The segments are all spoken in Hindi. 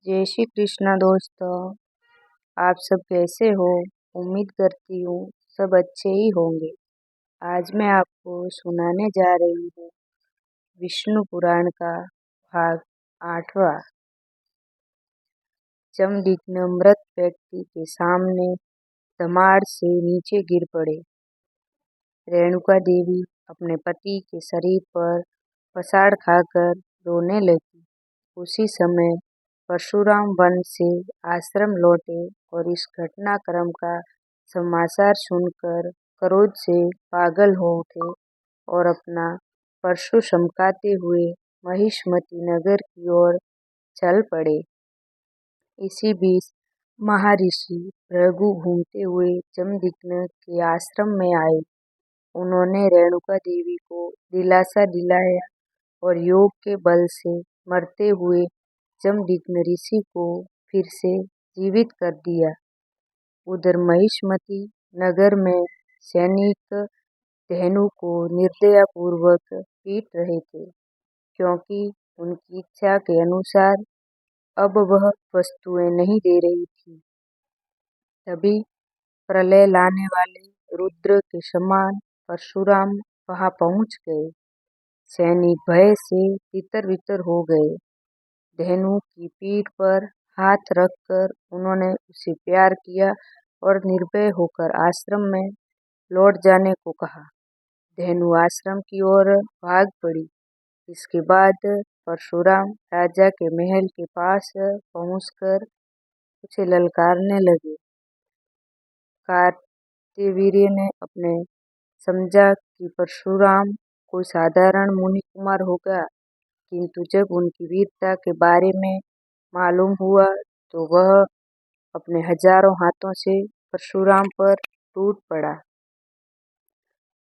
जय श्री कृष्णा दोस्तों। आप सब कैसे हो? उम्मीद करती हूँ सब अच्छे ही होंगे। आज मैं आपको सुनाने जा रही हूँ विष्णु पुराण का भाग 8वां। जमदग्नि मृत व्यक्ति के सामने धमाड़ से नीचे गिर पड़े। रेणुका देवी अपने पति के शरीर पर पसाड़ खाकर रोने लगी। उसी समय परशुराम वन से आश्रम लौटे और इस घटनाक्रम का समाचार सुनकर क्रोध से पागल हो उठे और अपना परशु चमकाते हुए महिष्मती नगर की ओर चल पड़े। इसी बीच महर्षि भृगु घूमते हुए जमदग्नि के आश्रम में आए। उन्होंने रेणुका देवी को दिलासा दिलाया और योग के बल से मरते हुए जमदग्नि ऋषि को फिर से जीवित कर दिया। उधर महिष्मती नगर में सैनिक धेनु को निर्दयपूर्वक पीट रहे थे, क्योंकि उनकी इच्छा के अनुसार अब वह वस्तुएं नहीं दे रही थी। तभी प्रलय लाने वाले रुद्र के समान परशुराम वहां पहुंच गए। सैनिक भय से तितर-बितर हो गए। धेनु की पीठ पर हाथ रखकर उन्होंने उसे प्यार किया और निर्भय होकर आश्रम में लौट जाने को कहा। धेनु आश्रम की ओर भाग पड़ी। इसके बाद परशुराम राजा के महल के पास पहुंचकर उसे ललकारने लगे। कार्तवीर्य ने अपने समझा कि परशुराम कोई साधारण मुनि कुमार होगा, किंतु जब उनकी वीरता के बारे में मालूम हुआ तो वह अपने हजारों हाथों से परशुराम पर टूट पड़ा।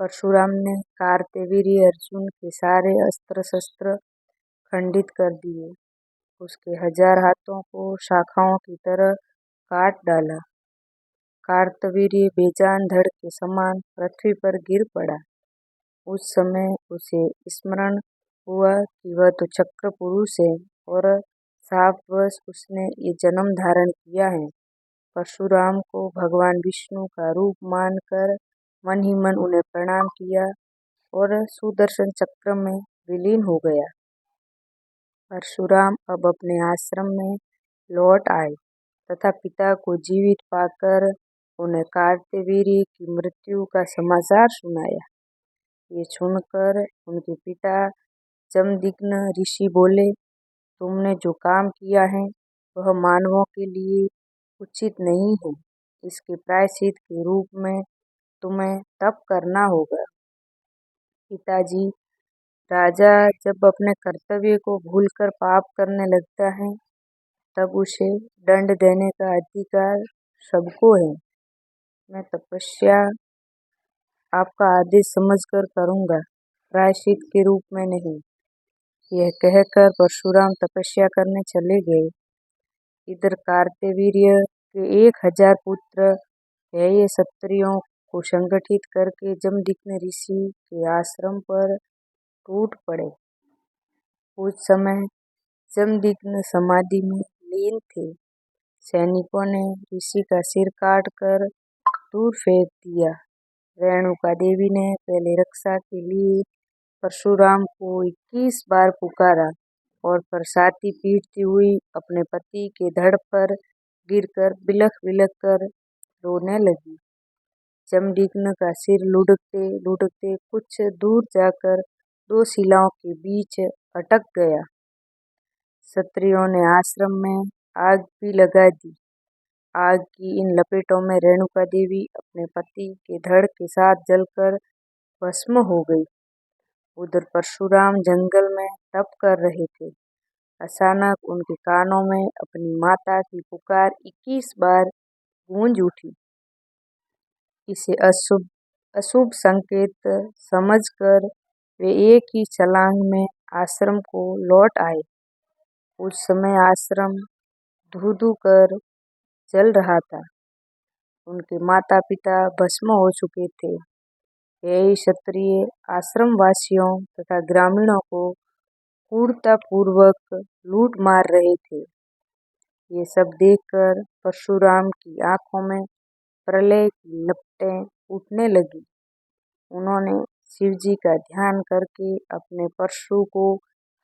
परशुराम ने कार्तवीर्य अर्जुन के सारे अस्त्र शस्त्र खंडित कर दिए। उसके 1000 हाथों को शाखाओं की तरह काट डाला। कार्तवीर्य बेजान धड़ के समान पृथ्वी पर गिर पड़ा। उस समय उसे स्मरण हुआ कि वह तो चक्र पुरुष है और शापवश उसने ये जन्म धारण किया है। परशुराम को भगवान विष्णु का रूप मानकर मन ही मन उन्हें प्रणाम किया और सुदर्शन चक्र में विलीन हो गया। परशुराम अब अपने आश्रम में लौट आए तथा पिता को जीवित पाकर उन्हें कार्तवीर्य की मृत्यु का समाचार सुनाया। ये सुनकर उनके पिता जमदग्नि ऋषि बोले, तुमने जो काम किया है वह मानवों के लिए उचित नहीं है। इसके प्रायश्चित के रूप में तुम्हें तप करना होगा। पिताजी, राजा जब अपने कर्तव्य को भूलकर पाप करने लगता है तब उसे दंड देने का अधिकार सबको है। मैं तपस्या आपका आदेश समझकर करूंगा, प्रायश्चित के रूप में नहीं। यह कहकर परशुराम तपस्या करने चले गए। इधर कार्तवीर्य के 1000 पुत्र ये क्षत्रियों को संगठित करके जमदग्नि ऋषि के आश्रम पर टूट पड़े। उस समय जमदग्नि समाधि में लीन थे। सैनिकों ने ऋषि का सिर काटकर दूर फेंक दिया। रेणुका देवी ने पहले रक्षा के लिए परशुराम को 21 बार पुकारा और फिर छाती पीटती हुई अपने पति के धड़ पर गिरकर बिलख बिलख कर रोने लगी। जमदग्नि का सिर लुढ़कते लुढ़कते कुछ दूर जाकर 2 शिलाओं के बीच अटक गया। क्षत्रियों ने आश्रम में आग भी लगा दी। आग की इन लपेटों में रेणुका देवी अपने पति के धड़ के साथ जलकर भस्म हो गई। उधर परशुराम जंगल में तप कर रहे थे। अचानक उनके कानों में अपनी माता की पुकार 21 बार गूंज उठी। इसे अशुभ संकेत समझकर वे एक ही छलांग में आश्रम को लौट आए। उस समय आश्रम धू-धू कर जल रहा था। उनके माता पिता भस्म हो चुके थे। यही क्षत्रिय आश्रम वासियों तथा ग्रामीणों को क्रूरतापूर्वक लूट मार रहे थे। ये सब देखकर परशुराम की आंखों में प्रलय की लपटें उठने लगी। उन्होंने शिवजी का ध्यान करके अपने परशु को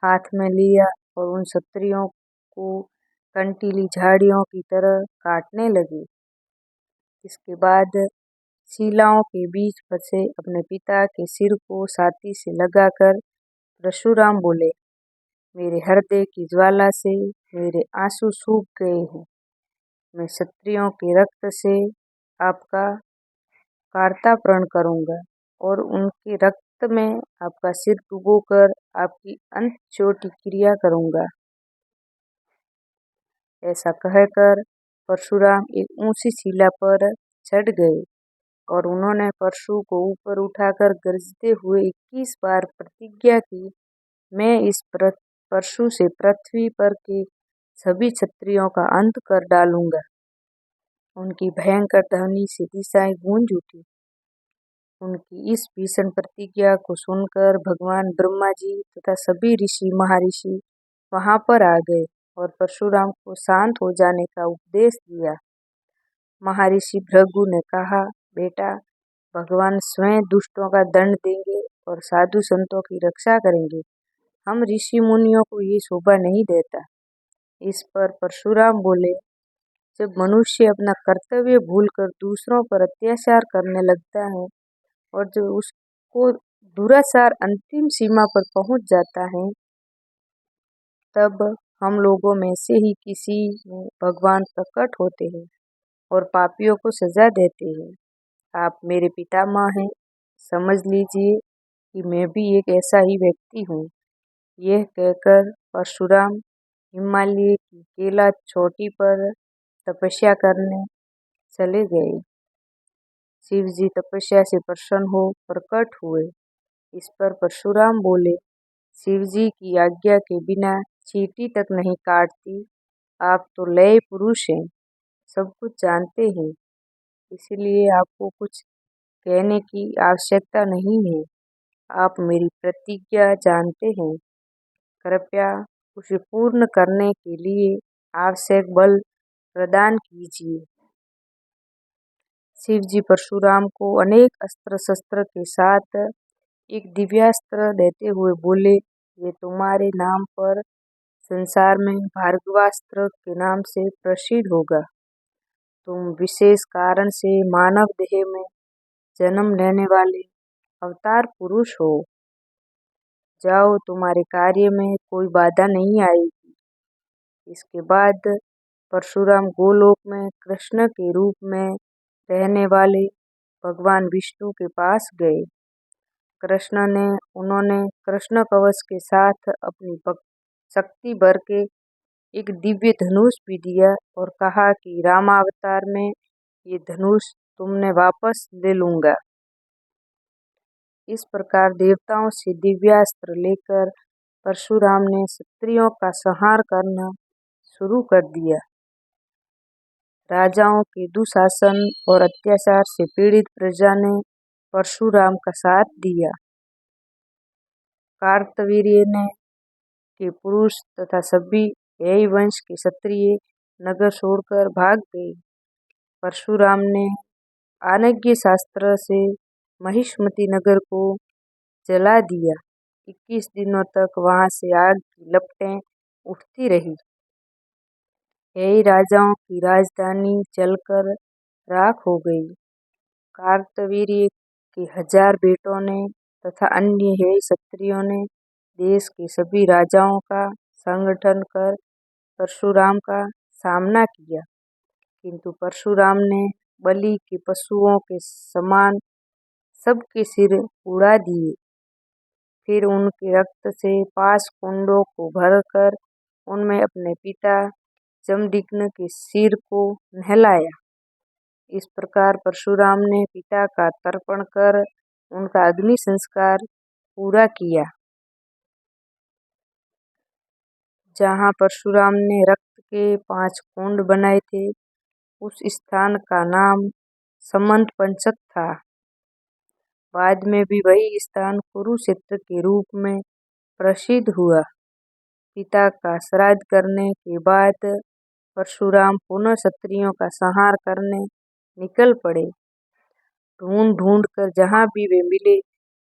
हाथ में लिया और उन क्षत्रियों को कंटीली झाड़ियों की तरह काटने लगे। इसके बाद शिलाओं के बीच फंसे अपने पिता के सिर को छाती से लगाकर परशुराम बोले, मेरे हृदय की ज्वाला से मेरे आंसू सूख गए हैं। मैं क्षत्रियों के रक्त से आपका कर्तार्पण करूंगा और उनके रक्त में आपका सिर डुबोकर आपकी अंत्येष्टि क्रिया करूंगा। ऐसा कहकर परशुराम एक ऊंची शिला पर चढ़ गए और उन्होंने परशु को ऊपर उठाकर गरजते हुए 21 बार प्रतिज्ञा की, मैं इस परशु से पृथ्वी पर के सभी क्षत्रियों का अंत कर डालूंगा। उनकी भयंकर ध्वनि से दिशाएं गूंज उठी। उनकी इस भीषण प्रतिज्ञा को सुनकर भगवान ब्रह्मा जी तथा सभी ऋषि महर्षि वहां पर आ गए और परशुराम को शांत हो जाने का उपदेश दिया। महर्षि भृगु ने कहा, बेटा, भगवान स्वयं दुष्टों का दंड देंगे और साधु संतों की रक्षा करेंगे। हम ऋषि मुनियों को ये शोभा नहीं देता। इस पर परशुराम बोले, जब मनुष्य अपना कर्तव्य भूलकर दूसरों पर अत्याचार करने लगता है और जब उसको दुराचार अंतिम सीमा पर पहुंच जाता है, तब हम लोगों में से ही किसी में भगवान प्रकट होते हैं और पापियों को सजा देते हैं। आप मेरे पितामह हैं, समझ लीजिए कि मैं भी एक ऐसा ही व्यक्ति हूँ। यह कहकर परशुराम हिमालय की केला चोटी पर तपस्या करने चले गए। शिव जी तपस्या से प्रसन्न हो प्रकट हुए। इस पर परशुराम बोले, शिव जी की आज्ञा के बिना चींटी तक नहीं काटती। आप तो लय पुरुष हैं, सब कुछ जानते हैं, इसलिए आपको कुछ कहने की आवश्यकता नहीं है। आप मेरी प्रतिज्ञा जानते हैं। कृपया उसे पूर्ण करने के लिए आवश्यक बल प्रदान कीजिए। शिव जी परशुराम को अनेक अस्त्र शस्त्र के साथ एक दिव्यास्त्र देते हुए बोले, ये तुम्हारे नाम पर संसार में भार्गवास्त्र के नाम से प्रसिद्ध होगा। तुम विशेष कारण से मानव देह में जन्म लेने वाले अवतार पुरुष हो। जाओ, तुम्हारे कार्य में कोई बाधा नहीं आएगी। इसके बाद परशुराम गोलोक में कृष्ण के रूप में रहने वाले भगवान विष्णु के पास गए। उन्होंने कृष्ण कवच के साथ अपनी शक्ति भर के एक दिव्य धनुष भी दिया और कहा कि रामावतार में ये धनुष तुमने वापस ले लूंगा। इस प्रकार देवताओं से दिव्यास्त्र लेकर परशुराम ने क्षत्रियों का संहार करना शुरू कर दिया। राजाओं के दुशासन और अत्याचार से पीड़ित प्रजा ने परशुराम का साथ दिया। कार्तवीर्य ने के पुरुष तथा सभी यही वंश के क्षत्रिय नगर छोड़कर भाग गए। परशुराम ने आनज्ञ शास्त्र से महिष्मति नगर को जला दिया। 21 दिनों तक वहां से आग की लपटें उठती रही। यही राजाओं की राजधानी जलकर राख हो गई। कार्तवीर्य के 1000 बेटों ने तथा अन्य हेय क्षत्रियों ने देश के सभी राजाओं का संगठन कर परशुराम का सामना किया, किंतु परशुराम ने बलि के पशुओं के समान सबके सिर उड़ा दिए। फिर उनके रक्त से 5 कुंडों को भरकर उनमें अपने पिता जमदग्नि के सिर को नहलाया। इस प्रकार परशुराम ने पिता का तर्पण कर उनका अग्नि संस्कार पूरा किया। जहाँ परशुराम ने रक्त के 5 कुंड बनाए थे, उस स्थान का नाम समंत पंचक था। बाद में भी वही स्थान कुरुक्षेत्र के रूप में प्रसिद्ध हुआ। पिता का श्राद्ध करने के बाद परशुराम पुनः क्षत्रियों का संहार करने निकल पड़े। ढूंढ ढूंढ कर जहाँ भी वे मिले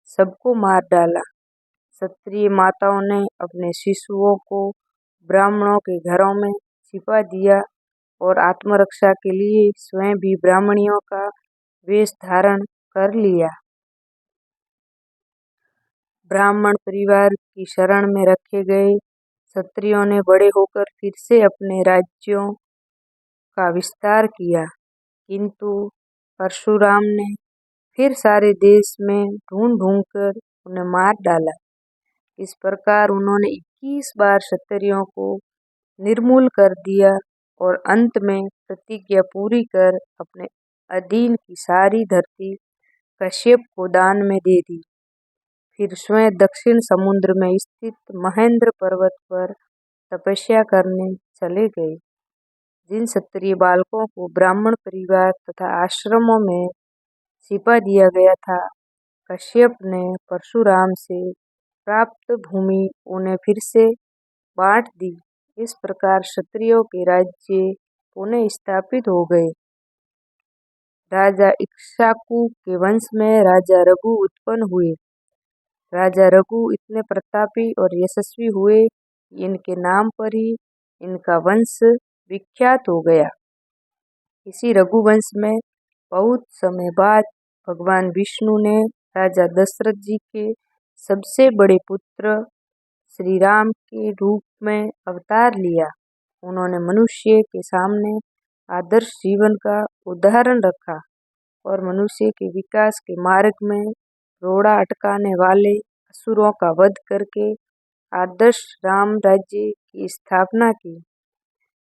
सबको मार डाला। क्षत्रिय माताओं ने अपने शिशुओं को ब्राह्मणों के घरों में छिपा दिया और आत्मरक्षा के लिए स्वयं भी ब्राह्मणियों का वेश धारण कर लिया। ब्राह्मण परिवार की शरण में रखे गए क्षत्रियों ने बड़े होकर फिर से अपने राज्यों का विस्तार किया, किंतु परशुराम ने फिर सारे देश में ढूंढ ढूंढ कर उन्हें मार डाला। इस प्रकार उन्होंने 21 बार क्षत्रियों को निर्मूल कर दिया और अंत में प्रतिज्ञा पूरी कर अपने अधीन की सारी धरती कश्यप को दान में दे दी। फिर स्वयं दक्षिण समुद्र में स्थित महेंद्र पर्वत पर तपस्या करने चले गए। जिन क्षत्रिय बालकों को ब्राह्मण परिवार तथा आश्रमों में छिपा दिया गया था, कश्यप ने परशुराम से प्राप्त भूमि उन्हें फिर से बांट दी। इस प्रकार क्षत्रियों के राज्य पुनः स्थापित हो गए। राजा इक्ष्वाकु के वंश में राजा रघु उत्पन्न हुए। राजा रघु इतने प्रतापी और यशस्वी हुए कि इनके नाम पर ही इनका वंश विख्यात हो गया। इसी रघुवंश में बहुत समय बाद भगवान विष्णु ने राजा दशरथ जी के सबसे बड़े पुत्र श्री राम के रूप में अवतार लिया। उन्होंने मनुष्य के सामने आदर्श जीवन का उदाहरण रखा और मनुष्य के विकास के मार्ग में रोड़ा अटकाने वाले असुरों का वध करके आदर्श राम राज्य की स्थापना की।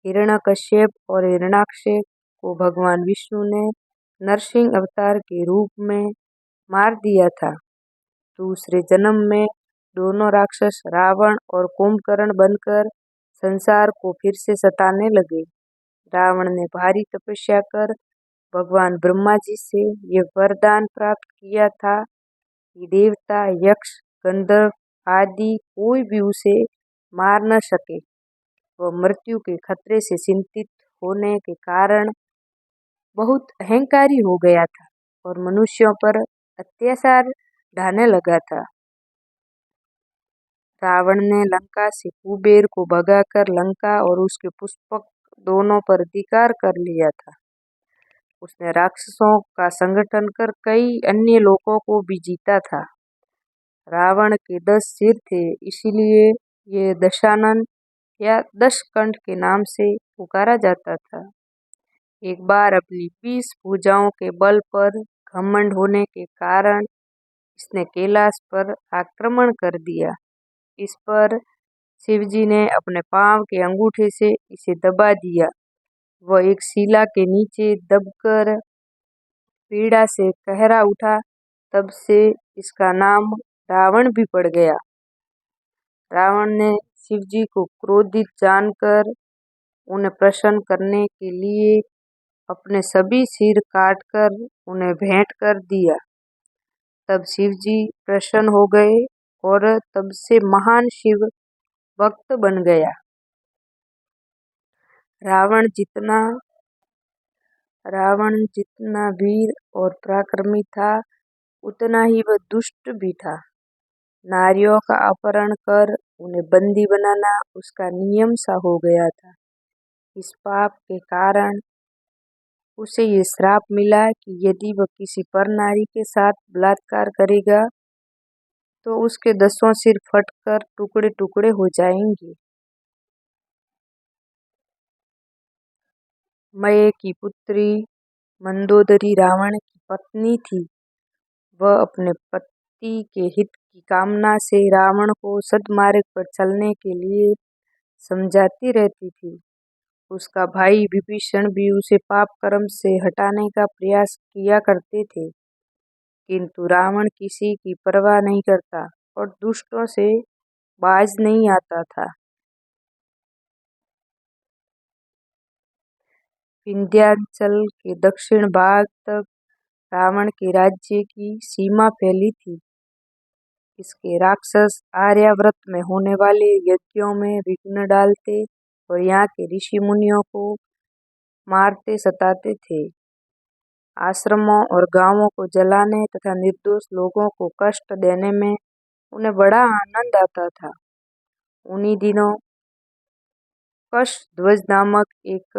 हिरण्यकश्यप और हिरण्याक्ष को भगवान विष्णु ने नरसिंह अवतार के रूप में मार दिया था। दूसरे जन्म में दोनों राक्षस रावण और कुंभकर्ण बनकर संसार को फिर से सताने लगे। रावण ने भारी तपस्या कर भगवान ब्रह्मा जी से यह वरदान प्राप्त किया था कि देवता, यक्ष, गंधर्व आदि कोई भी उसे मार न सके। वह मृत्यु के खतरे से चिंतित होने के कारण बहुत अहंकारी हो गया था और मनुष्यों पर अत्याचार ढाने लगा था। रावण ने लंका से कुबेर को भगाकर लंका और उसके पुष्पक दोनों पर अधिकार कर लिया था। उसने राक्षसों का संगठन कर कई अन्य लोगों को भी जीता था। रावण के 10 सिर थे, इसलिए ये दशानन या 10 कंठ के नाम से पुकारा जाता था। एक बार अपनी 20 भुजाओं के बल पर घमंड होने के कारण इसने कैलाश पर आक्रमण कर दिया। इस पर शिवजी ने अपने पांव के अंगूठे से इसे दबा दिया। वह एक शिला के नीचे दबकर पीड़ा से कहरा उठा। तब से इसका नाम रावण भी पड़ गया। रावण ने शिवजी को क्रोधित जानकर उन्हें प्रसन्न करने के लिए अपने सभी सिर काटकर उन्हें भेंट कर दिया। तब शिवजी प्रसन्न हो गए और तब से महान शिव भक्त बन गया। रावण जितना वीर और पराक्रमी था, उतना ही वह दुष्ट भी था। नारियों का अपहरण कर उन्हें बंदी बनाना उसका नियम सा हो गया था। इस पाप के कारण उसे ये श्राप मिला कि यदि वह किसी पर नारी के साथ बलात्कार करेगा तो उसके 10 सिर फटकर टुकड़े टुकड़े हो जाएंगे। मय की पुत्री मंदोदरी रावण की पत्नी थी। वह अपने पति के हित की कामना से रावण को सद्मार्ग पर चलने के लिए समझाती रहती थी। उसका भाई विभीषण भी उसे पाप कर्म से हटाने का प्रयास किया करते थे, किंतु रावण किसी की परवाह नहीं करता और दुष्टों से बाज नहीं आता था। विंध्याचल के दक्षिण भाग तक रावण के राज्य की सीमा फैली थी। इसके राक्षस आर्यावर्त में होने वाले यज्ञों में विघ्न डालते और यहाँ के ऋषि मुनियों को मारते सताते थे। आश्रमों और गांवों को जलाने तथा निर्दोष लोगों को कष्ट देने में उन्हें बड़ा आनंद आता था। उन्हीं दिनों कशध्वज नामक एक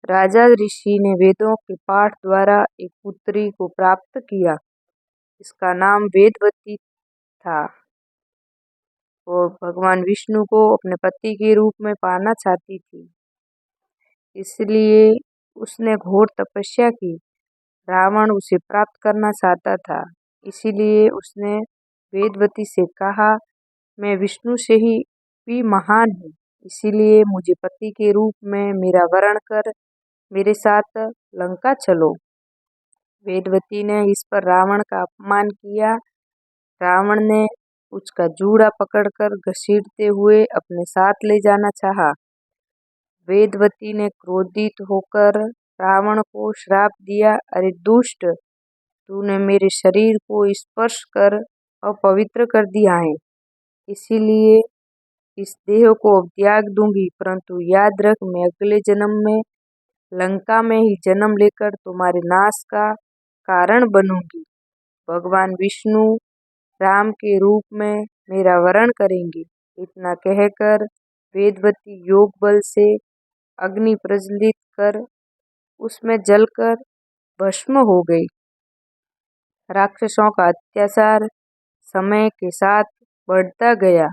राजा ऋषि ने वेदों के पाठ द्वारा एक पुत्री को प्राप्त किया। इसका नाम वेदवती था। वो भगवान विष्णु को अपने पति के रूप में पाना चाहती थी, इसलिए उसने घोर तपस्या की। रावण उसे प्राप्त करना चाहता था, इसीलिए उसने वेदवती से कहा, मैं विष्णु से ही भी महान हूँ, इसीलिए मुझे पति के रूप में मेरा वरण कर मेरे साथ लंका चलो। वेदवती ने इस पर रावण का अपमान किया। रावण ने उसका जूड़ा पकड़कर घसीटते हुए अपने साथ ले जाना चाहा। वेदवती ने क्रोधित होकर रावण को श्राप दिया, अरे दुष्ट, तूने मेरे शरीर को स्पर्श कर अपवित्र कर दिया है, इसीलिए इस देह को अब त्याग दूंगी, परंतु याद रख, मैं अगले जन्म में लंका में ही जन्म लेकर तुम्हारे नाश का कारण बनूंगी। भगवान विष्णु राम के रूप में मेरा वरण करेंगे। इतना कहकर वेदवती योग बल से अग्नि प्रज्वलित कर उसमें जलकर भस्म हो गई। राक्षसों का अत्याचार समय के साथ बढ़ता गया।